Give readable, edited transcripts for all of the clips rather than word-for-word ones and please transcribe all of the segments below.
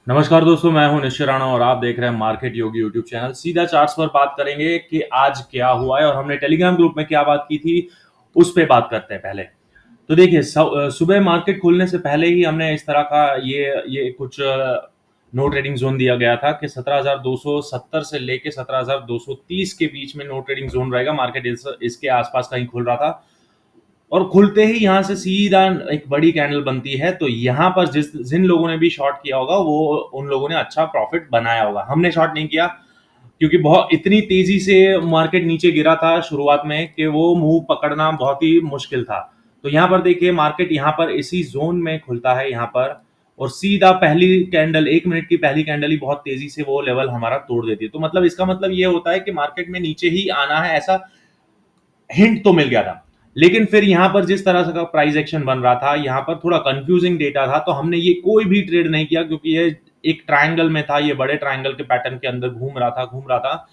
नमस्कार दोस्तों, मैं हूं निश्चय राणा और आप देख रहे हैं मार्केट योगी यूट्यूब चैनल। सीधा चार्ट्स पर बात करेंगे कि आज क्या हुआ है और हमने टेलीग्राम ग्रुप में क्या बात की थी, उस पे बात करते हैं पहले। तो देखिए, सुबह मार्केट खुलने से पहले ही हमने इस तरह का ये कुछ नो ट्रेडिंग जोन दिया गया था कि 17,270 से लेके 17,230 के बीच में नो ट्रेडिंग जोन रहेगा। मार्केट इसके आसपास कहीं खुल रहा था और खुलते ही यहाँ से सीधा एक बड़ी कैंडल बनती है। तो यहाँ पर जिन लोगों ने भी शॉर्ट किया होगा वो उन लोगों ने अच्छा प्रॉफिट बनाया होगा। हमने शॉर्ट नहीं किया क्योंकि बहुत इतनी तेजी से मार्केट नीचे गिरा था शुरुआत में कि वो मूव पकड़ना बहुत ही मुश्किल था। तो यहाँ पर देखिए, मार्केट यहाँ पर इसी जोन में खुलता है यहाँ पर, और सीधा पहली कैंडल, 1 मिनट की पहली कैंडल ही बहुत तेजी से वो लेवल हमारा तोड़ देती है। तो मतलब इसका मतलब ये होता है कि मार्केट में नीचे ही आना है, ऐसा हिंट तो मिल गया था। लेकिन फिर यहां पर जिस तरह से का प्राइस एक्शन बन रहा था, यहां पर थोड़ा कंफ्यूजिंग डेटा था, तो हमने ये कोई भी ट्रेड नहीं किया क्योंकि ये एक ट्रायंगल में था, ये बड़े ट्रायंगल के पैटर्न के अंदर घूम रहा था।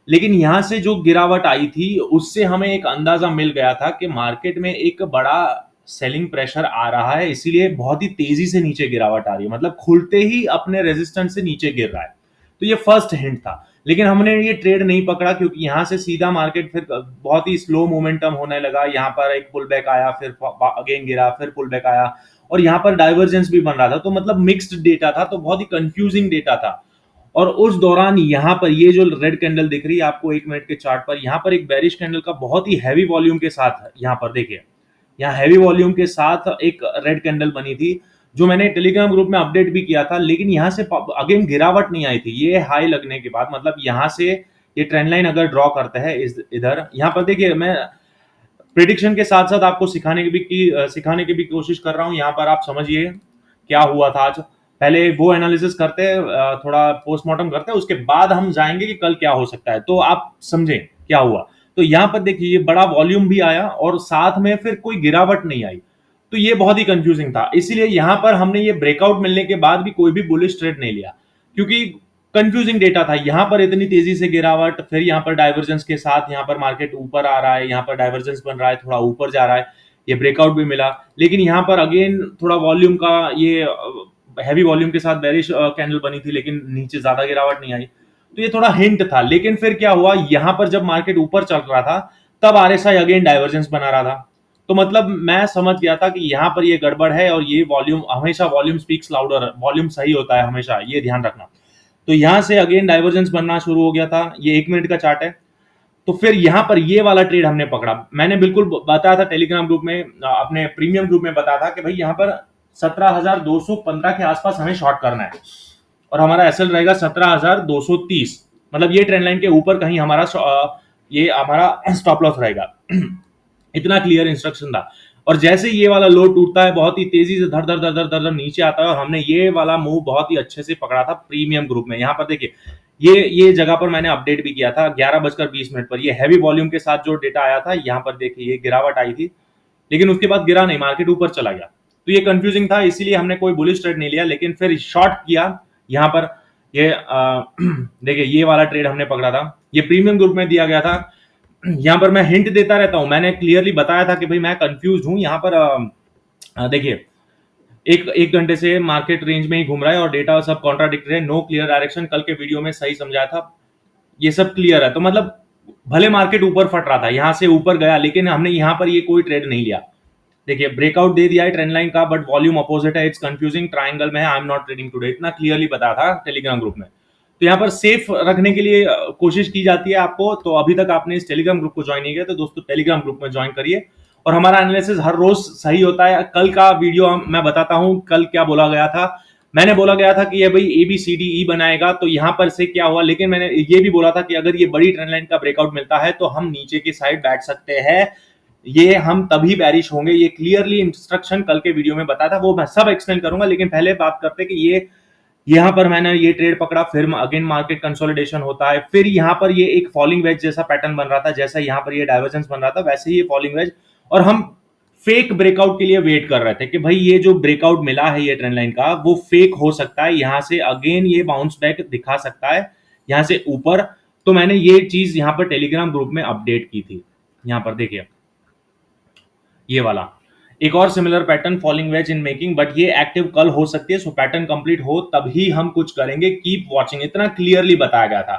लेकिन यहां से जो गिरावट आई थी उससे हमें एक अंदाजा मिल गया था कि मार्केट में एक बड़ा सेलिंग प्रेशर आ रहा है, इसीलिए बहुत ही तेजी से नीचे गिरावट आ रही है। मतलब खुलते ही अपने रेजिस्टेंस से नीचे गिर रहा है। तो ये फर्स्ट हिंट था। लेकिन हमने ये ट्रेड नहीं पकड़ा क्योंकि यहां से सीधा मार्केट फिर बहुत ही स्लो मोमेंटम होने लगा। यहाँ पर एक पुल बैक आया, फिर अगेन गिरा, फिर पुल बैक आया, और यहाँ पर डाइवर्जेंस भी बन रहा था। तो मतलब मिक्स्ड डेटा था, तो बहुत ही कंफ्यूजिंग डेटा था। और उस दौरान यहाँ पर ये जो रेड कैंडल दिख रही है आपको 1 मिनट के चार्ट पर, यहाँ पर एक बेरिश कैंडल का बहुत ही हैवी वॉल्यूम के साथ, यहाँ पर देखिए, यहाँ हैवी वॉल्यूम के साथ एक रेड कैंडल बनी थी, जो मैंने टेलीग्राम ग्रुप में अपडेट भी किया था। लेकिन यहाँ से अगेन गिरावट नहीं आई थी। ये हाई लगने के बाद, मतलब यहाँ से ये ट्रेंड लाइन अगर ड्रॉ करते हैं इधर, यहाँ पर देखिए, मैं प्रिडिक्शन के साथ साथ आपको सिखाने की भी कोशिश कर रहा हूँ। यहाँ पर आप समझिए क्या हुआ था आज। पहले वो एनालिसिस करते हैं, थोड़ा पोस्टमार्टम करते हैं, उसके बाद हम जाएंगे कि कल क्या हो सकता है, तो आप समझें क्या हुआ। तो यहाँ पर देखिए, ये बड़ा वॉल्यूम भी आया और साथ में फिर कोई गिरावट नहीं आई। तो ये बहुत ही कंफ्यूजिंग था, इसीलिए यहाँ पर हमने ये ब्रेकआउट मिलने के बाद भी कोई भी बुलिश ट्रेड नहीं लिया, क्योंकि कंफ्यूजिंग डेटा था। यहाँ पर इतनी तेजी से गिरावट, फिर यहाँ पर डाइवर्जेंस के साथ यहाँ पर मार्केट ऊपर आ रहा है, यहाँ पर डाइवर्जेंस बन रहा है, थोड़ा ऊपर जा रहा है, ये ब्रेकआउट भी मिला। लेकिन यहाँ पर अगेन थोड़ा वॉल्यूम का, ये हैवी वॉल्यूम के साथ बेरिश कैंडल बनी थी, लेकिन नीचे ज्यादा गिरावट नहीं आई। तो ये थोड़ा हिंट था। लेकिन फिर क्या हुआ, यहाँ पर जब मार्केट ऊपर चल रहा था तब आरएसआई अगेन डाइवर्जेंस बना रहा था। तो मतलब मैं समझ गया था कि यहाँ पर ये गड़बड़ है, और ये वॉल्यूम हमेशा, वॉल्यूम स्पीक्स लाउडर, वॉल्यूम सही होता है हमेशा, ये ध्यान रखना। तो यहां से अगेन डाइवर्जेंस बनना शुरू हो गया था। ये 1 मिनट का चार्ट है। तो फिर यहां पर ये वाला ट्रेड हमने पकड़ा। मैंने बिल्कुल बताया था टेलीग्राम ग्रुप में, अपने प्रीमियम ग्रुप में बताया था कि भाई यहाँ पर 17,215 के आसपास हमें शॉर्ट करना है, और हमारा एसएल रहेगा 17,230। मतलब ये ट्रेंड लाइन के ऊपर कहीं हमारा ये हमारा स्टॉप लॉस रहेगा। इतना क्लियर इंस्ट्रक्शन था। और जैसे ये वाला लो टूटता है, बहुत ही तेजी से धर धर धर धर धर धर नीचे आता है, और हमने ये वाला मूव बहुत ही अच्छे से पकड़ा था प्रीमियम ग्रुप में। यहाँ पर देखिए, ये जगह पर मैंने अपडेट भी किया था 11:20 पर। ये हैवी वॉल्यूम के साथ जो डेटा आया था, यहाँ पर देखिए ये गिरावट आई थी, लेकिन उसके बाद गिरा नहीं, मार्केट ऊपर चला गया। तो ये कंफ्यूजिंग था, इसीलिए हमने कोई बुलिश ट्रेड नहीं लिया। लेकिन फिर शॉर्ट किया यहाँ पर। ये देखिए, ये वाला ट्रेड हमने पकड़ा था, ये प्रीमियम ग्रुप में दिया गया था। यहाँ पर मैं हिंट देता रहता हूं, मैंने क्लियरली बताया था कि भाई मैं कंफ्यूज हूं। यहाँ पर देखिए, एक एक घंटे से मार्केट रेंज में ही घूम रहा है और डेटा सब कॉन्ट्राडिक्टरी है, नो क्लियर डायरेक्शन। कल के वीडियो में सही समझाया था, ये सब क्लियर है। तो मतलब भले मार्केट ऊपर फट रहा था, यहां से ऊपर गया, लेकिन हमने यहाँ पर ये कोई ट्रेड नहीं लिया। देखिए, ब्रेकआउट दे दिया है ट्रेंड लाइन का, बट वॉल्यूम अपोजिट है, इट्स कंफ्यूजिंग, ट्रायंगल में है, I am not trading today, इतना क्लियरली बताया था टेलीग्राम ग्रुप में। तो यहाँ पर सेफ रखने के लिए कोशिश की जाती है आपको। तो अभी तक आपने इस टेलीग्राम ग्रुप को ज्वाइन नहीं किया तो दोस्तों टेलीग्राम ग्रुप में ज्वाइन करिए, और हमारा एनालिसिस हर रोज सही होता है। कल का वीडियो मैं बताता हूँ कल क्या बोला गया था। मैंने बोला गया था कि ये भाई ABCDE बनाएगा, तो यहाँ पर से क्या हुआ। लेकिन मैंने ये भी बोला था कि अगर ये बड़ी ट्रेंड लाइन का ब्रेकआउट मिलता है तो हम नीचे की साइड बैठ सकते हैं, ये हम तभी बैरिश होंगे। ये क्लियरली इंस्ट्रक्शन कल के वीडियो में बताया था, वो मैं सब एक्सप्लेन करूंगा। लेकिन पहले बात करते कि ये यहाँ पर मैंने ये ट्रेड पकड़ा, फिर अगेन मार्केट कंसोलिडेशन होता है, फिर यहाँ पर ये एक फॉलिंग वेज जैसा पैटर्न बन रहा था, जैसा यहाँ पर ये डाइवर्जेंस बन रहा था वैसे ही ये फॉलिंग वेज, और हम फेक ब्रेकआउट के लिए वेट कर रहे थे कि भाई ये जो ब्रेकआउट मिला है ये ट्रेंड लाइन का, वो फेक हो सकता है, यहाँ से अगेन ये बाउंस बैक दिखा सकता है यहाँ से ऊपर। तो मैंने ये चीज यहाँ पर टेलीग्राम ग्रुप में अपडेट की थी। यहाँ पर देखिए, ये वाला एक और similar pattern falling ways in making, but ये एक्टिव कल हो सकती है, सो पैटर्न कंप्लीट हो तभी हम कुछ करेंगे। कीप वॉचिंग, इतना क्लियरली बताया गया था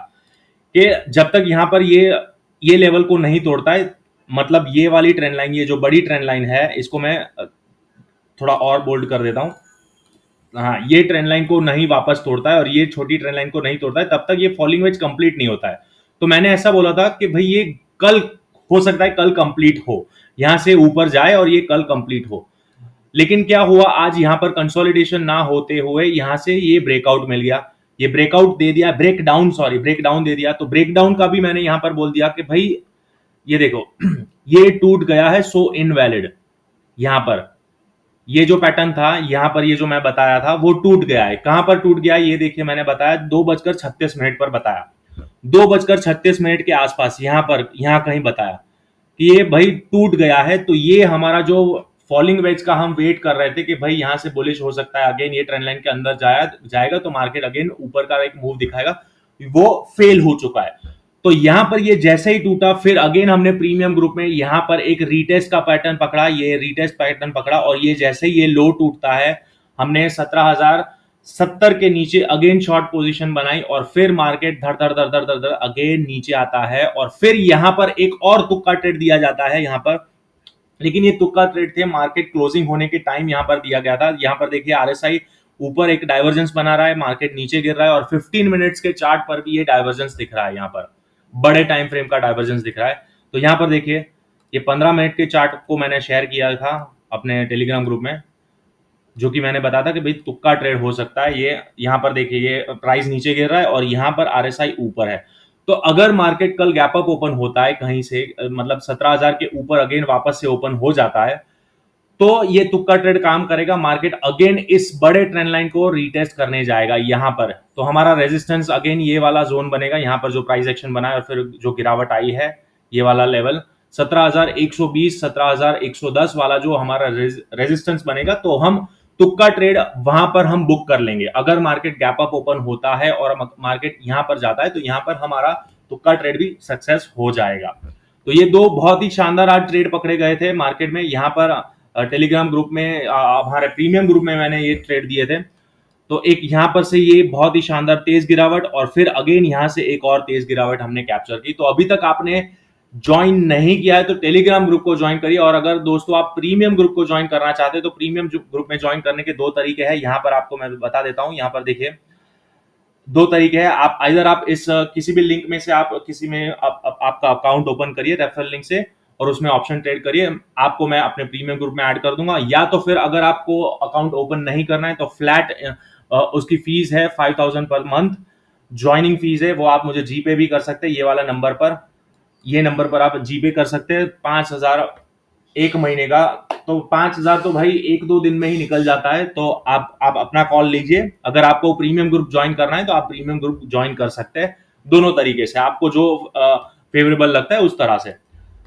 कि जब तक यहां पर ये लेवल को नहीं तोड़ता है, मतलब ये वाली ट्रेंड लाइन, ये जो बड़ी ट्रेंड लाइन है, इसको मैं थोड़ा और बोल्ड कर देता हूं। हाँ, ये ट्रेंड लाइन को नहीं वापस तोड़ता है और ये छोटी ट्रेंड लाइन को नहीं तोड़ता है, तब तक ये फॉलिंग वेज कंप्लीट नहीं होता है। तो मैंने ऐसा बोला था कि भाई ये कल हो सकता है, कल कंप्लीट हो, यहां से ऊपर जाए और ये कल कंप्लीट हो। लेकिन क्या हुआ, आज यहां पर कंसोलिडेशन ना होते हुए यहां से ये ब्रेकआउट मिल गया, ये ब्रेकआउट दे दिया, ब्रेकडाउन दे दिया। तो ब्रेकडाउन का भी मैंने यहां पर बोल दिया कि भाई ये देखो ये टूट गया है, सो इनवैलिड। यहां पर ये जो पैटर्न था, यहां पर ये जो मैं बताया था वो टूट गया है। कहां पर टूट गया है ये देखिए, मैंने बताया 2:36 पर बताया, 2:36 के आसपास यहां पर, यहां कहीं बताया कि ये भाई टूट गया है। तो ये हमारा जो फॉलिंग वेज का हम वेट कर रहे थे कि भाई यहां से बुलिश हो सकता है, अगेन ये ट्रेंड लाइन के अंदर जाएगा तो मार्केट अगेन ऊपर का एक मूव दिखाएगा, वो फेल हो चुका है। तो यहां पर ये जैसे ही टूटा, फिर अगेन हमने प्रीमियम ग्रुप में यहां पर एक रीटेस्ट का पैटर्न पकड़ा, ये रीटेस्ट पैटर्न पकड़ा, और ये जैसे ही ये लो टूटता है, हमने 17,070 के नीचे अगेन शॉर्ट पोजीशन बनाई, और फिर मार्केट धड़ धड़ धड़ धड़ धड़ धड़ अगेन नीचे आता है, और फिर यहां पर एक और तुक्का ट्रेड दिया जाता है यहां पर। लेकिन ये तुक्का ट्रेड थे, मार्केट क्लोजिंग होने के टाइम यहां पर दिया गया था। यहां पर देखिए आरएसआई ऊपर एक डाइवर्जेंस बना रहा है, मार्केट नीचे गिर रहा है, और 15 मिनट्स के चार्ट पर भी ये डाइवर्जेंस दिख रहा है, यहां पर बड़े टाइम फ्रेम का डाइवर्जेंस दिख रहा है। तो यहां पर देखिए, ये 15 मिनट के चार्ट को मैंने शेयर किया था अपने टेलीग्राम ग्रुप में, जो कि मैंने बताया था कि भाई तुक्का ट्रेड हो सकता है। ये यहां पर देखिए, ये प्राइस नीचे गिर रहा है और यहां पर आरएसआई ऊपर है। तो अगर मार्केट कल गैप अप ओपन होता है कहीं से, मतलब 17,000 के ऊपर अगेन वापस से ओपन हो जाता है, तो ये तुक्का ट्रेड काम करेगा। मार्केट अगेन इस बड़े ट्रेंड लाइन को रीटेस्ट करने जाएगा यहां पर। तो हमारा रेजिस्टेंस अगेन ये वाला जोन बनेगा, यहां पर जो प्राइस एक्शन बना है और फिर जो गिरावट आई है, ये वाला लेवल 17,120 17,110 वाला जो हमारा रेजिस्टेंस बनेगा। तो हम तुक्का ट्रेड वहां पर हम बुक कर लेंगे। अगर मार्केट गैप अप ओपन होता है और मार्केट यहां पर जाता है, तो यहां पर हमारा तुक्का ट्रेड भी सक्सेस हो जाएगा। तो ये दो बहुत ही शानदार आज ट्रेड पकड़े गए थे मार्केट में। यहां पर टेलीग्राम ग्रुप में, हमारे प्रीमियम ग्रुप में मैंने ये ट्रेड दिए थे। तो एक यहां पर से ये बहुत ही शानदार तेज गिरावट, और फिर अगेन यहां से एक और तेज गिरावट हमने कैप्चर की। तो अभी तक आपने ज्वाइन नहीं किया है तो टेलीग्राम ग्रुप को ज्वाइन करिए। और अगर दोस्तों आप प्रीमियम ग्रुप को ज्वाइन करना चाहते हैं तो प्रीमियम ग्रुप में ज्वाइन करने के दो तरीके हैं, यहां पर आपको मैं बता देता हूं। यहां पर देखिए, दो तरीके हैं। आप इधर आप इस किसी भी लिंक में से आप किसी में आपका अकाउंट ओपन करिए रेफरल लिंक से, और उसमें ऑप्शन ट्रेड करिए। आपको मैं अपने प्रीमियम ग्रुप में ऐड कर दूंगा। या तो फिर अगर आपको अकाउंट ओपन नहीं करना है तो फ्लैट उसकी फीस है 5,000 पर मंथ, ज्वाइनिंग फीस है, वो आप मुझे जीपे भी कर सकते हैं। ये वाला नंबर पर, ये नंबर पर आप जीपे कर सकते हैं। 5,000 एक महीने का, तो 5,000 तो भाई एक दो दिन में ही निकल जाता है। तो आप अपना कॉल लीजिए। अगर आपको प्रीमियम ग्रुप ज्वाइन करना है तो आप प्रीमियम ग्रुप ज्वाइन कर सकते हैं, दोनों तरीके से, आपको जो फेवरेबल लगता है उस तरह से।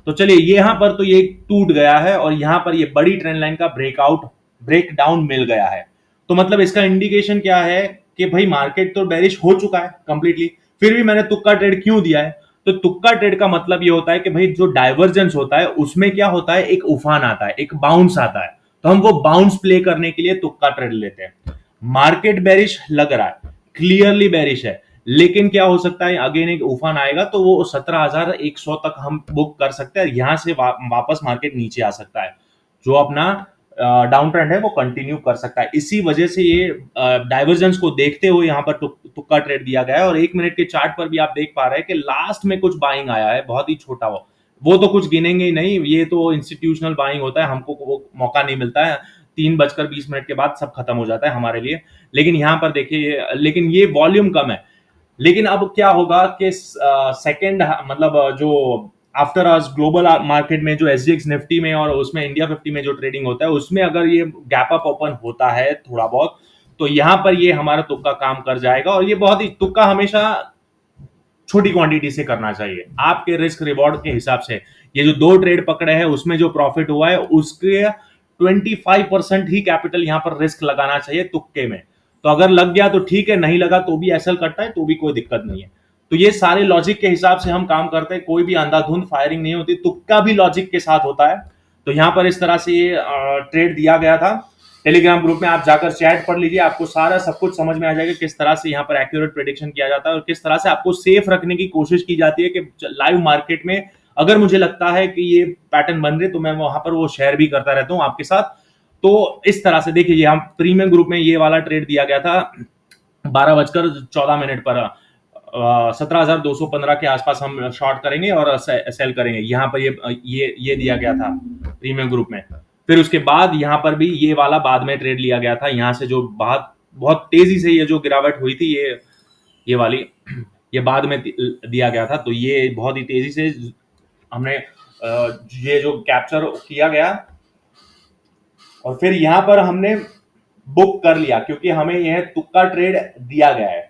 तो चलिए, यहां पर तो ये टूट गया है और यहां पर ये बड़ी ट्रेंड लाइन का ब्रेक डाउन मिल गया है। तो मतलब इसका इंडिकेशन क्या है कि भाई मार्केट तो बेरिश हो चुका है कंप्लीटली, फिर भी मैंने तुक्का ट्रेड क्यों दिया है? तो तुक्का ट्रेड का मतलब ये होता है कि भाई जो डाइवर्जेंस होता है उसमें क्या होता है, एक उफान आता है, एक बाउंस आता है, तो हम वो बाउंस प्ले करने के लिए तुक्का ट्रेड लेते हैं। मार्केट बेरिश लग रहा है, क्लियरली बेरिश है, लेकिन क्या हो सकता है, अगेन एक उफान आएगा तो वो 17,100 तक हम बुक कर सकते हैं। यहां से वापस मार्केट नीचे आ सकता है, जो अपना डाउन ट्रेंड है वो कंटिन्यू कर सकता है। इसी वजह से ये डाइवर्जेंस को देखते हुए यहाँ पर तुक्का ट्रेड दिया गया है। और 1 मिनट के चार्ट पर भी आप देख पा रहे हैं कि लास्ट में कुछ बाइंग आया है, बहुत ही छोटा, वो तो कुछ गिनेंगे ही नहीं, ये तो इंस्टीट्यूशनल बाइंग होता है, हमको वो मौका नहीं मिलता है। 3:20 के बाद सब खत्म हो जाता है हमारे लिए। लेकिन यहाँ पर देखिए, लेकिन ये वॉल्यूम कम है। लेकिन अब क्या होगा कि सेकेंड, मतलब जो आफ्टर आज ग्लोबल मार्केट में जो एसजीएक्स निफ्टी में और उसमें इंडिया 50 में जो ट्रेडिंग होता है, उसमें अगर ये गैप अप ओपन होता है थोड़ा बहुत, तो यहां पर ये हमारा तुक्का काम कर जाएगा। और ये बहुत ही, तुक्का हमेशा छोटी क्वांटिटी से करना चाहिए, आपके रिस्क रिवॉर्ड के हिसाब से। ये जो दो ट्रेड पकड़े हैं उसमें जो प्रॉफिट हुआ है उसके 25% ही कैपिटल यहां पर रिस्क लगाना चाहिए तुक्के में। तो अगर लग गया तो ठीक है, नहीं लगा तो भी एसएल कटता है तो भी कोई दिक्कत नहीं है। तो ये सारे लॉजिक के हिसाब से हम काम करते हैं, कोई भी अंधाधुंध फायरिंग नहीं होती, तुक्का भी लॉजिक के साथ होता है। तो यहाँ पर इस तरह से ये ट्रेड दिया गया था। टेलीग्राम ग्रुप में आप जाकर चैट पढ़ लीजिए, आपको सारा सब कुछ समझ में आ जाएगा किस तरह से यहाँ पर एक्यूरेट प्रेडिक्शन किया जाता है और किस तरह से आपको सेफ रखने की कोशिश की जाती है कि लाइव मार्केट में अगर मुझे लगता है कि ये पैटर्न बन रहे तो मैं वहां पर वो शेयर भी करता रहता हूँ आपके साथ। तो इस तरह से देखिए, हम प्रीमियम ग्रुप में ये वाला ट्रेड दिया गया था 12:14 पर 17,215 के आसपास हम शॉर्ट करेंगे और सेल करेंगे। यहाँ पर ये दिया गया था प्रीमियम ग्रुप में। फिर उसके बाद यहाँ पर भी ये वाला बाद में ट्रेड लिया गया था। यहाँ से जो बहुत बहुत तेजी से ये जो गिरावट हुई थी, ये वाली ये बाद में दिया गया था। तो ये बहुत ही तेजी से हमने ये जो कैप्चर किया गया और फिर यहाँ पर हमने बुक कर लिया क्योंकि हमें यह तुक्का ट्रेड दिया गया है।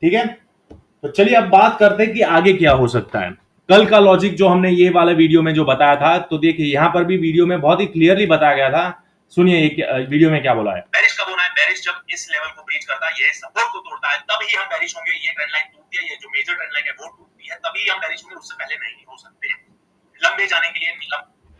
ठीक है, तो चलिए अब बात करते हैं कि आगे क्या हो सकता है। कल का लॉजिक जो हमने ये वाला वीडियो में जो बताया था, तो देखिए यहाँ पर भी वीडियो में बहुत ही क्लियरली बताया गया था। सुनिए वीडियो में क्या बोला है। बेरिश कब होना है? बेरिश जब इस लेवल को ब्रीच करता है, ये सपोर्ट को तोड़ता है, तभी हम बेरिश होंगे। ये ट्रेंड लाइन टूटती है, ये जो मेजर ट्रेंड लाइन है वो टूटती है, तभी हम बेरिश होंगे, उससे पहले नहीं हो सकते। लंबे जाने के लिए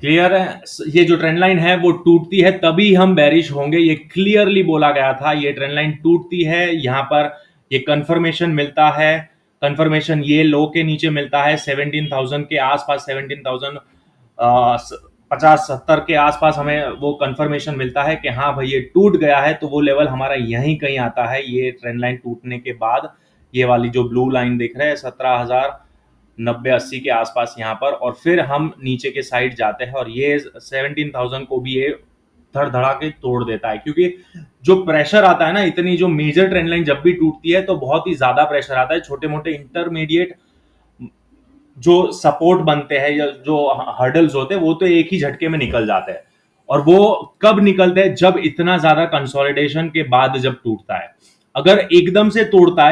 क्लियर है, ये जो ट्रेंड लाइन है वो टूटती है तभी हम बेरिश होंगे, ये क्लियरली बोला गया था। ये ट्रेंड लाइन टूटती है, यहाँ पर ये कंफर्मेशन मिलता है। कंफर्मेशन ये लो के नीचे मिलता है 17,000 के आसपास, 17,050-70 के आसपास हमें वो कंफर्मेशन मिलता है कि हाँ भाई ये टूट गया है। तो वो लेवल हमारा यहीं कहीं आता है। ये ट्रेंड लाइन टूटने के बाद ये वाली जो ब्लू लाइन दिख रहा है 17,090-80 के आसपास यहाँ पर, और फिर हम नीचे के साइड जाते हैं और ये 17,000 को भी ये धड़धड़ा के तोड़ देता है। क्योंकि जो प्रेशर आता है ना, इतनी जो मेजर ट्रेंड लाइन जब भी टूटती है तो बहुत ही ज्यादा प्रेशर आता है। छोटे मोटे इंटरमीडिएट जो सपोर्ट बनते हैं या जो हर्डल्स होते हैं वो तो एक ही झटके में निकल जाते हैं। और वो कब निकलते हैं? जब इतना ज्यादा कंसोलिडेशन के बाद जब टूटता है। अगर एकदम से तोड़ता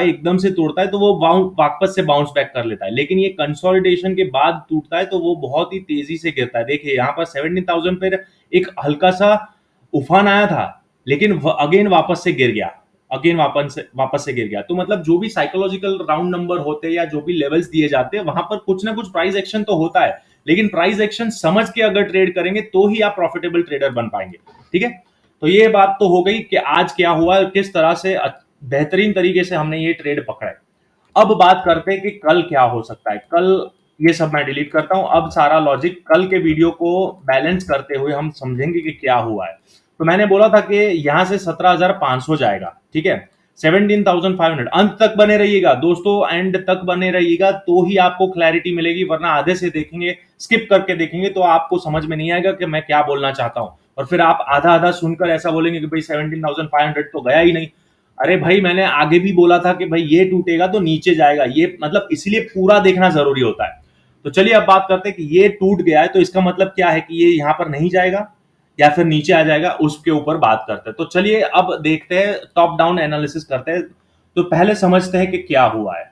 है तो वो वापस से बाउंस बैक कर लेता है। लेकिन ये कंसोलिडेशन के बाद टूटता है तो वो बहुत ही तेजी से गिरता है। देखिए यहाँ पर 17,000 पर एक हल्का सा उफान आया था, लेकिन अगेन वापस से गिर गया, वापस से गिर गया। तो मतलब जो भी साइकोलॉजिकल राउंड नंबर होते हैं या जो भी लेवल्स दिए जाते हैं, वहां पर कुछ ना कुछ प्राइस एक्शन तो होता है। लेकिन प्राइस एक्शन समझ के अगर ट्रेड करेंगे तो ही आप प्रॉफिटेबल ट्रेडर बन पाएंगे। ठीक है, तो ये बात तो हो गई कि आज क्या हुआ, किस तरह से बेहतरीन तरीके से हमने ये ट्रेड पकड़ा है। अब बात करते हैं कि कल क्या हो सकता है। कल ये सब मैं डिलीट करता हूं। अब सारा लॉजिक कल के वीडियो को बैलेंस करते हुए हम समझेंगे कि क्या हुआ है। तो मैंने बोला था कि यहां से 17,500 जाएगा। ठीक है, 17,500 अंत तक बने रहिएगा दोस्तों, एंड तक बने रहिएगा तो ही आपको क्लैरिटी मिलेगी। वरना आधे से देखेंगे, स्किप करके देखेंगे तो आपको समझ में नहीं आएगा कि मैं क्या बोलना चाहता हूं। और फिर आप आधा आधा सुनकर ऐसा बोलेंगे कि भाई 17,500 तो गया ही नहीं। अरे भाई, मैंने आगे भी बोला था कि भाई ये टूटेगा तो नीचे जाएगा। ये मतलब इसलिए पूरा देखना जरूरी होता है। तो चलिए अब बात करते हैं कि ये टूट गया है तो इसका मतलब क्या है कि ये यहां पर नहीं जाएगा या फिर नीचे आ जाएगा, उसके ऊपर बात करते हैं। तो चलिए अब देखते हैं, टॉप डाउन एनालिसिस करते हैं। तो पहले समझते हैं कि क्या हुआ है।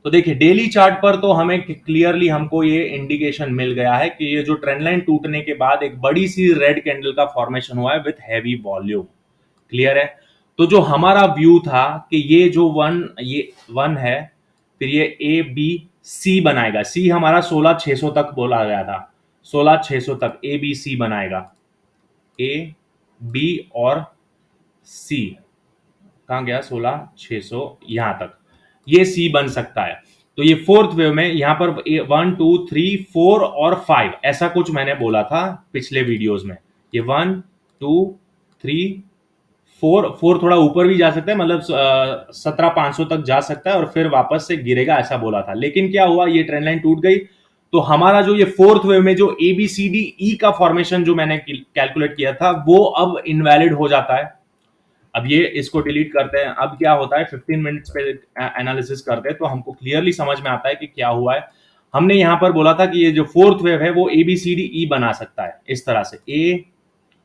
तो देखिए डेली चार्ट पर तो हमें क्लियरली हमको ये इंडिकेशन मिल गया है कि ये जो ट्रेंड लाइन टूटने के बाद एक बड़ी सी रेड कैंडल का फॉर्मेशन हुआ है विथ हैवी वॉल्यूम। क्लियर है? तो जो हमारा व्यू था कि ये जो ये वन है, फिर ये ए बी सी बनाएगा। सी हमारा 16,600 तक बोला गया था, 16,600 तक ए बी सी बनाएगा। ए बी और सी कहां गया? 16,600 यहां तक ये सी बन सकता है। तो ये फोर्थ वेव में यहां पर 1 2 3 4 और 5 ऐसा कुछ मैंने बोला था पिछले वीडियोस में। ये 1 2 3 4 थोड़ा ऊपर भी जा सकता है, मतलब 17,500 तक जा सकता है और फिर वापस से गिरेगा, ऐसा बोला था। लेकिन क्या हुआ, ये ट्रेंड लाइन टूट गई। तो हमारा जो ये फोर्थ वेव में जो A B C D E का फॉर्मेशन जो मैंने कैलकुलेट किया था वो अब इनवैलिड हो जाता है। अब ये इसको डिलीट करते हैं। अब क्या होता है, 15 मिनट्स पे एनालिसिस करते हैं तो हमको क्लियरली समझ में आता है कि क्या हुआ है। हमने यहां पर बोला था कि ये जो फोर्थ वेव है वो A B C D E बना सकता है इस तरह से, ए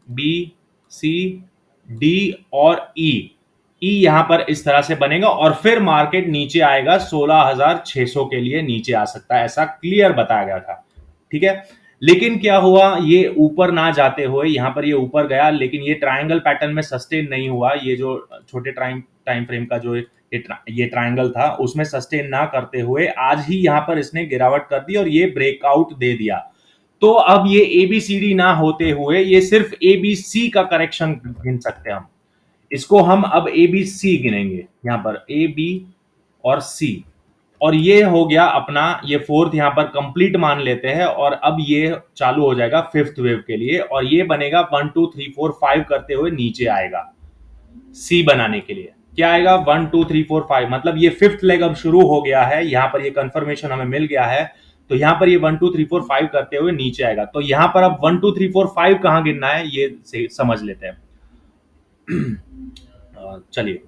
बी सी डी और ई। ई यहां पर इस तरह से बनेगा और फिर मार्केट नीचे आएगा 16,600 के लिए नीचे आ सकता है, ऐसा क्लियर बताया गया था। ठीक है, लेकिन क्या हुआ, ये ऊपर ना जाते हुए यहां पर ये ऊपर गया, लेकिन ये ट्रायंगल पैटर्न में सस्टेन नहीं हुआ। ये जो छोटे टाइम फ्रेम का जो ये ट्रायंगल था उसमें सस्टेन ना करते हुए आज ही यहां पर इसने गिरावट कर दी और ये ब्रेकआउट दे दिया। तो अब ये ABCD ना होते हुए ये सिर्फ ABC का करेक्शन गिन सकते हैं हम। इसको हम अब ABC गिनेंगे, यहां पर AB और C, और ये हो गया अपना, ये फोर्थ यहां पर कंप्लीट मान लेते हैं, और अब ये चालू हो जाएगा फिफ्थ वेव के लिए, और ये बनेगा 1 2 3 4 5 करते हुए नीचे आएगा सी बनाने के लिए। क्या आएगा? 1 2 3 4 5, मतलब ये फिफ्थ लेग अब शुरू हो गया है, यहां पर ये कंफर्मेशन हमें मिल गया है। तो यहां पर ये 1 2 3 4 5 करते हुए नीचे आएगा। तो यहां पर अब 1 2 3 4 5 कहां गिनना है ये समझ लेते हैं। चलिए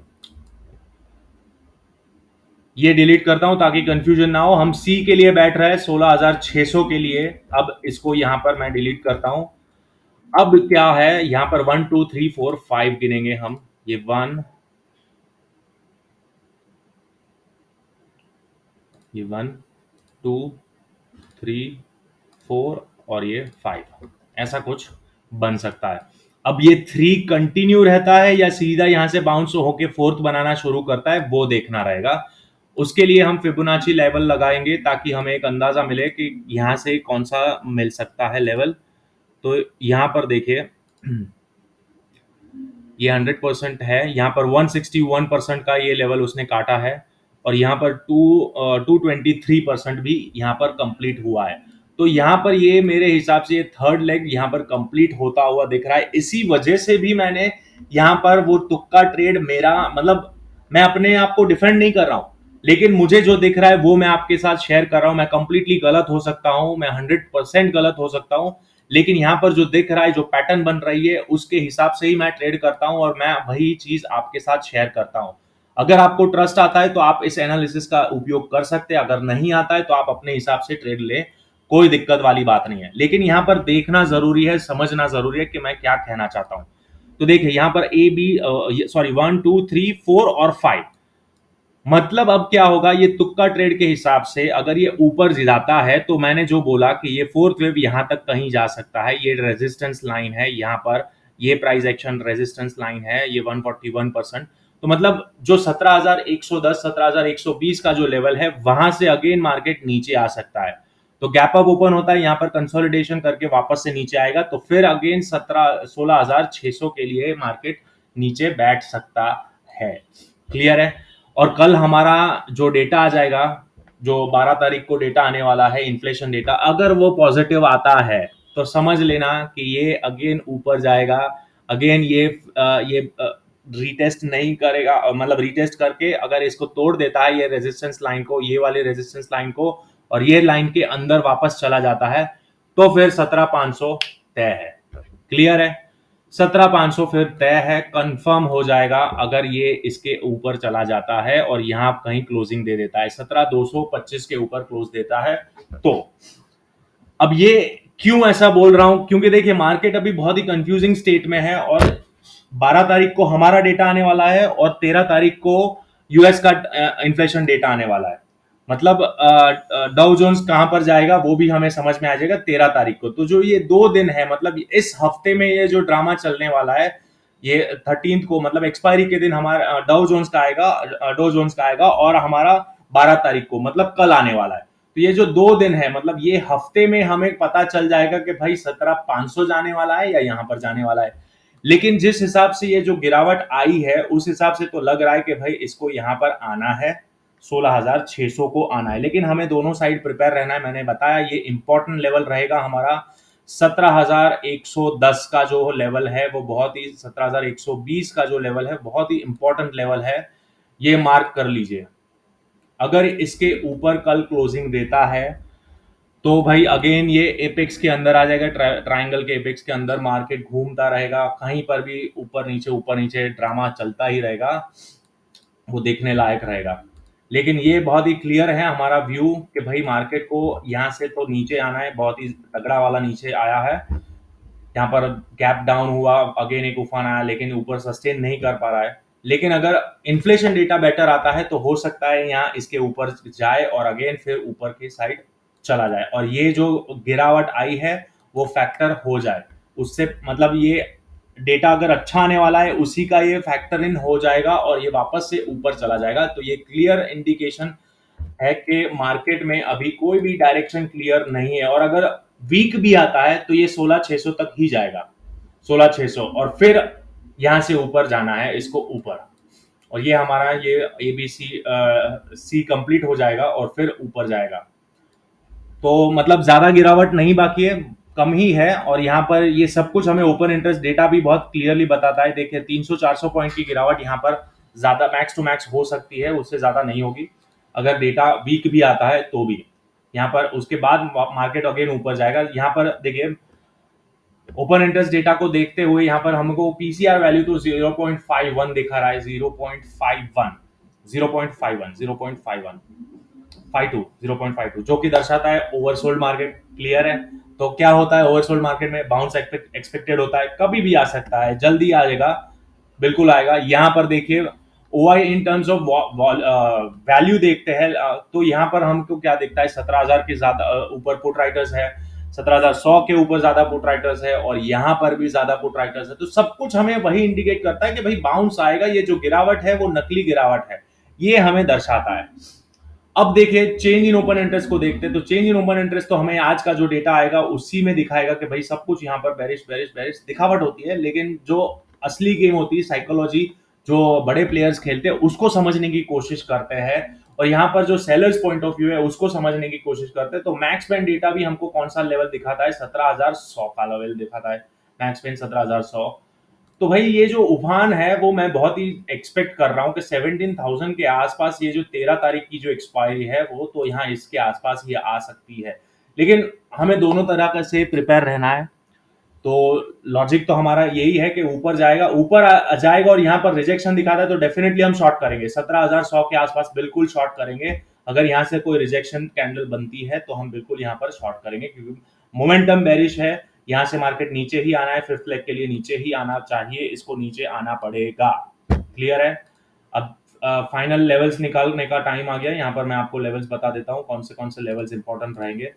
ये डिलीट करता हूं ताकि कंफ्यूजन ना हो। हम सी के लिए बैठ रहे हैं 16,600 के लिए। अब इसको यहां पर मैं डिलीट करता हूं। अब क्या है, यहां पर 1 2 3 4 5 गिनेंगे हम। ये 1, ये 1 2 3 4 और ये 5, ऐसा कुछ बन सकता है। अब ये 3 कंटिन्यू रहता है या सीधा यहां से बाउंस होके फोर्थ बनाना शुरू करता है, वो देखना रहेगा। उसके लिए हम फिबोनाची लेवल लगाएंगे ताकि हमें एक अंदाजा मिले कि यहां से कौन सा मिल सकता है लेवल। तो यहां पर देखिए ये 100% है, यहाँ पर 161% का ये लेवल उसने काटा है, और यहाँ पर 223% भी यहाँ पर कंप्लीट हुआ है। तो यहाँ पर ये मेरे हिसाब से ये थर्ड लेग यहाँ पर कंप्लीट होता हुआ दिख रहा है। इसी वजह से भी मैंने यहाँ पर वो तुक्का ट्रेड मेरा, मतलब मैं अपने आप को डिफेंड नहीं कर रहा हूँ, लेकिन मुझे जो दिख रहा है वो मैं आपके साथ शेयर कर रहा हूँ। मैं कंप्लीटली गलत हो सकता हूँ, मैं 100% गलत हो सकता हूँ, लेकिन यहां पर जो दिख रहा है, जो पैटर्न बन रही है, उसके हिसाब से ही मैं ट्रेड करता हूं, और मैं वही चीज आपके साथ शेयर करता हूं। अगर आपको ट्रस्ट आता है तो आप इस एनालिसिस का उपयोग कर सकते हैं, अगर नहीं आता है तो आप अपने हिसाब से ट्रेड ले, कोई दिक्कत वाली बात नहीं है। लेकिन यहां पर देखना जरूरी है, समझना जरूरी है कि मैं क्या कहना चाहता हूं। तो देखिए यहां पर ए बी, सॉरी 1 2 3 4 और 5, मतलब अब क्या होगा, ये तुक्का ट्रेड के हिसाब से अगर ये ऊपर जाता है तो मैंने जो बोला कि ये फोर्थ वेव यहां तक कहीं जा सकता है, ये रेजिस्टेंस लाइन है यहां पर, ये प्राइस एक्शन रेजिस्टेंस लाइन है, ये 141%। तो मतलब जो 17,110 17,120 का जो लेवल है, वहां से अगेन मार्केट नीचे आ सकता है। तो गैप अप ओपन होता है, यहां पर कंसोलिडेशन करके वापस से नीचे आएगा, तो फिर अगेन 16,600 के लिए मार्केट नीचे बैठ सकता है। क्लियर है? और कल हमारा जो डेटा आ जाएगा, जो 12 तारीख को डेटा आने वाला है, इन्फ्लेशन डेटा, अगर वो पॉजिटिव आता है तो समझ लेना कि ये अगेन ऊपर जाएगा। अगेन ये रीटेस्ट नहीं करेगा, मतलब रीटेस्ट करके अगर इसको तोड़ देता है, ये रेजिस्टेंस लाइन को, ये वाले रेजिस्टेंस लाइन को, और ये लाइन के अंदर वापस चला जाता है, तो फिर 17,500 तय है। क्लियर है? 17,500 फिर तय है, कंफर्म हो जाएगा अगर ये इसके ऊपर चला जाता है और यहां कहीं क्लोजिंग दे देता है, 17,225 के ऊपर क्लोज देता है। तो अब ये क्यों ऐसा बोल रहा हूं, क्योंकि देखिए मार्केट अभी बहुत ही कंफ्यूजिंग स्टेट में है, और 12 तारीख को हमारा डेटा आने वाला है, और 13 तारीख को यूएस का इन्फ्लेशन डेटा आने वाला है। मतलब डाउ जोन्स कहां पर जाएगा वो भी हमें समझ में आ जाएगा 13 तारीख को। तो जो ये 2 दिन है, मतलब इस हफ्ते में ये जो ड्रामा चलने वाला है, ये 13 को, मतलब एक्सपायरी के दिन हमारा डाउ जोन्स का आएगा, और हमारा 12 तारीख को, मतलब कल आने वाला है। तो ये जो 2 दिन है, मतलब ये हफ्ते में हमें पता चल जाएगा कि भाई 17,500 जाने वाला है या यहां पर जाने वाला है। लेकिन जिस हिसाब से ये जो गिरावट आई है, उस हिसाब से तो लग रहा है कि भाई इसको यहां पर आना है, 16,600 को आना है। लेकिन हमें दोनों साइड प्रिपेयर रहना है। मैंने बताया ये इंपॉर्टेंट लेवल रहेगा हमारा 17,110 का जो लेवल है, वो बहुत ही 17,120 का जो लेवल है, बहुत ही इंपॉर्टेंट लेवल है, ये मार्क कर लीजिए। अगर इसके ऊपर कल क्लोजिंग देता है तो भाई अगेन ये एपेक्स के अंदर आ जाएगा, ट्रायंगल के एपेक्स के अंदर मार्केट घूमता रहेगा, कहीं पर भी ऊपर नीचे ड्रामा चलता ही रहेगा, वो देखने लायक रहेगा। लेकिन ये बहुत ही क्लियर है हमारा व्यू कि भाई मार्केट को यहाँ से तो नीचे आना है, बहुत ही तगड़ा वाला नीचे आया है। यहाँ पर गैप डाउन हुआ, अगेन एक उफान आया, लेकिन ऊपर सस्टेन नहीं कर पा रहा है। लेकिन अगर इन्फ्लेशन डेटा बेटर आता है तो हो सकता है यहाँ इसके ऊपर जाए और अगेन फिर ऊपर की साइड चला जाए, और ये जो गिरावट आई है वो फैक्टर हो जाए उससे, मतलब ये डेटा अगर अच्छा आने वाला है उसी का ये फैक्टर इन हो जाएगा और ये वापस से ऊपर चला जाएगा। तो ये क्लियर इंडिकेशन है कि मार्केट में अभी कोई भी डायरेक्शन क्लियर नहीं है। और अगर वीक भी आता है तो ये 16,600 तक ही जाएगा, 16,600, और फिर यहां से ऊपर जाना है इसको ऊपर, और ये हमारा ये ABC सी कंप्लीट हो जाएगा और फिर ऊपर जाएगा। तो मतलब ज्यादा गिरावट नहीं बाकी है, कम ही है। और यहाँ पर ये सब कुछ हमें ओपन इंटरेस्ट डेटा भी बहुत क्लियरली बताता है। देखिए 300-400 पॉइंट की गिरावट यहाँ पर ज्यादा मैक्स टू मैक्स हो सकती है, उससे ज्यादा नहीं होगी अगर डेटा वीक भी आता है तो भी। यहाँ पर उसके बाद मार्केट अगेन ऊपर जाएगा। यहाँ पर देखिए ओपन इंटरेस्ट डेटा को देखते हुए यहाँ पर हमको पीसीआर वैल्यू तो 0.51 दिखा रहा है, 0.51 0.51 0.51 0.52, जो कि दर्शाता है ओवरसोल्ड मार्केट। क्लियर है। तो क्या होता है ओवरसोल्ड मार्केट में, बाउंस एक्सपेक्टेड होता है, कभी भी आ सकता है, जल्दी आएगा, बिल्कुल आएगा। यहाँ पर देखिए OI in terms of value देखते हैं तो यहाँ पर हमको क्या दिखता है, 17,000 के ज्यादा ऊपर पुट राइटर्स है, 17,100 के ऊपर ज्यादा पुट राइटर्स है, और यहाँ पर भी ज्यादा पुट राइटर्स है। तो सब कुछ हमें वही इंडिकेट करता है कि भाई बाउंस आएगा, ये जो गिरावट है वो नकली गिरावट है, ये हमें दर्शाता है। अब देखिए चेंज इन ओपन इंटरेस्ट को देखते हैं, तो चेंज इन ओपन इंटरेस्ट तो हमें आज का जो डेटा आएगा उसी में दिखाएगा कि भाई सब कुछ यहाँ पर बेरिश बेरिश बेरिश दिखावट होती है, लेकिन जो असली गेम होती है साइकोलॉजी, जो बड़े प्लेयर्स खेलते हैं उसको समझने की कोशिश करते हैं, और यहाँ पर जो सेलर्स पॉइंट ऑफ व्यू है उसको समझने की कोशिश करते हैं। तो मैक्स पेन डेटा भी हमको कौन सा लेवल दिखाता है, 17,100 का लेवल दिखाता है मैक्स पेन 17,100। तो भाई ये जो उफान है वो मैं बहुत ही एक्सपेक्ट कर रहा हूँ कि 17,000 के आसपास, ये जो 13 तारीख की जो एक्सपायरी है वो तो यहाँ इसके आसपास ही आ सकती है, लेकिन हमें दोनों तरह का से प्रिपेयर रहना है। तो लॉजिक तो हमारा यही है कि ऊपर जाएगा, ऊपर जाएगा और यहाँ पर रिजेक्शन दिखाता है तो डेफिनेटली हम शॉर्ट करेंगे, 17,100 के आसपास बिल्कुल शॉर्ट करेंगे। अगर यहाँ से कोई रिजेक्शन कैंडल बनती है तो हम बिल्कुल यहाँ पर शॉर्ट करेंगे, क्योंकि मोमेंटम बेरिश है, यहाँ से मार्केट नीचे ही आना है, फिफ्थ लेग के लिए नीचे ही आना चाहिए, इसको नीचे आना पड़ेगा। क्लियर है। अब फाइनल लेवल्स निकालने का टाइम आ गया। यहाँ पर मैं आपको लेवल्स बता देता हूँ कौन से लेवल्स इंपॉर्टेंट रहेंगे।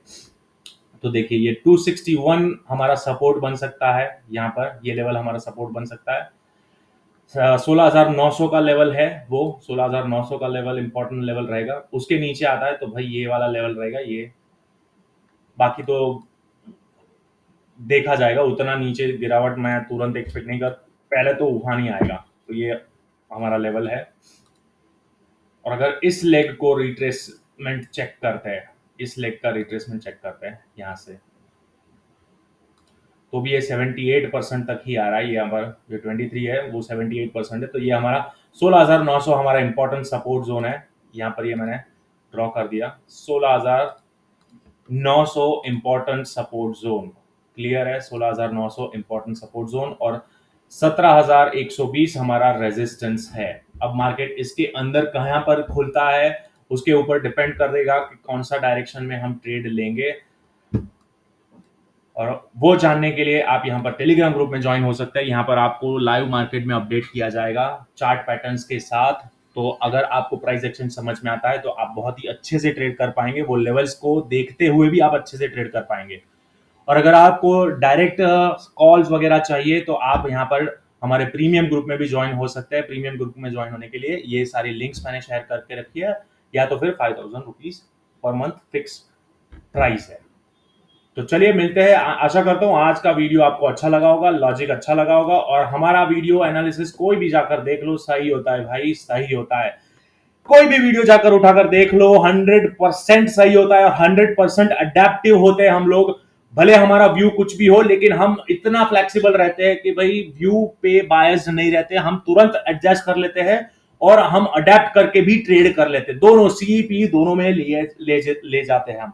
तो देखिए ये 261 हमारा सपोर्ट बन सकता है, यहाँ पर ये लेवल हमारा सपोर्ट बन सकता है। 16,900 का लेवल है, वो 16,900 का लेवल इंपॉर्टेंट लेवल रहेगा। उसके नीचे आता है तो भाई ये वाला लेवल रहेगा, ये बाकी तो देखा जाएगा, उतना नीचे गिरावट मैं तुरंत एक्सपेक्ट नहीं कर, पहले तो उफान ही आएगा। तो ये हमारा लेवल है। और अगर इस लेग को रिट्रेसमेंट चेक करते हैं, इस लेग का रिट्रेसमेंट चेक करते हैं यहाँ से, तो भी ये 78% तक ही आ रहा है। ये हमारा जो 23 है वो 78% है। तो ये हमारा 16,900 हमारा इंपॉर्टेंट सपोर्ट जोन है। यहाँ पर ये मैंने ड्रॉ कर दिया, 16,900 इंपॉर्टेंट सपोर्ट जोन। क्लियर है, 16,900 इंपॉर्टेंट सपोर्ट जोन और 17,120 हमारा रेजिस्टेंस है। अब मार्केट इसके अंदर कहां पर खुलता है उसके ऊपर डिपेंड करेगा कि कौन सा डायरेक्शन में हम ट्रेड लेंगे, और वो जानने के लिए आप यहाँ पर टेलीग्राम ग्रुप में ज्वाइन हो सकते हैं। यहाँ पर आपको लाइव मार्केट में अपडेट किया जाएगा चार्ट पैटर्न्स के साथ। तो अगर आपको प्राइस एक्शन समझ में आता है तो आप बहुत ही अच्छे से ट्रेड कर पाएंगे, वो लेवल्स को देखते हुए भी आप अच्छे से ट्रेड कर पाएंगे। और अगर आपको डायरेक्ट कॉल्स वगैरह चाहिए तो आप यहाँ पर हमारे प्रीमियम ग्रुप में भी ज्वाइन हो सकते हैं। प्रीमियम ग्रुप में ज्वाइन होने के लिए ये सारी लिंक्स मैंने शेयर करके रखी है, या तो फिर 5,000 rupees per month fix price है। तो चलिए मिलते हैं। आशा करता हूँ आज का वीडियो आपको अच्छा लगा होगा, लॉजिक अच्छा लगा होगा, और हमारा वीडियो एनालिसिस कोई भी जाकर देख लो, सही होता है भाई, सही होता है। कोई भी वीडियो जाकर उठाकर देख लो, 100% सही होता है और 100% अडेप्टिव होते हैं हम लोग। भले हमारा व्यू कुछ भी हो, लेकिन हम इतना फ्लेक्सिबल रहते हैं कि भाई व्यू पे बायस्ड नहीं रहते, हम तुरंत एडजस्ट कर लेते हैं और हम अडेप्ट करके भी ट्रेड कर लेते हैं। दोनों सीपी दोनों में ले जाते हैं हम।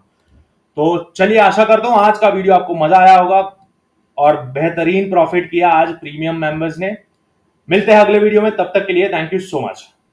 तो चलिए आशा करता हूं आज का वीडियो आपको मजा आया होगा और बेहतरीन प्रॉफिट किया आज प्रीमियम मेंबर्स ने। मिलते हैं अगले वीडियो में, तब तक के लिए थैंक यू सो मच।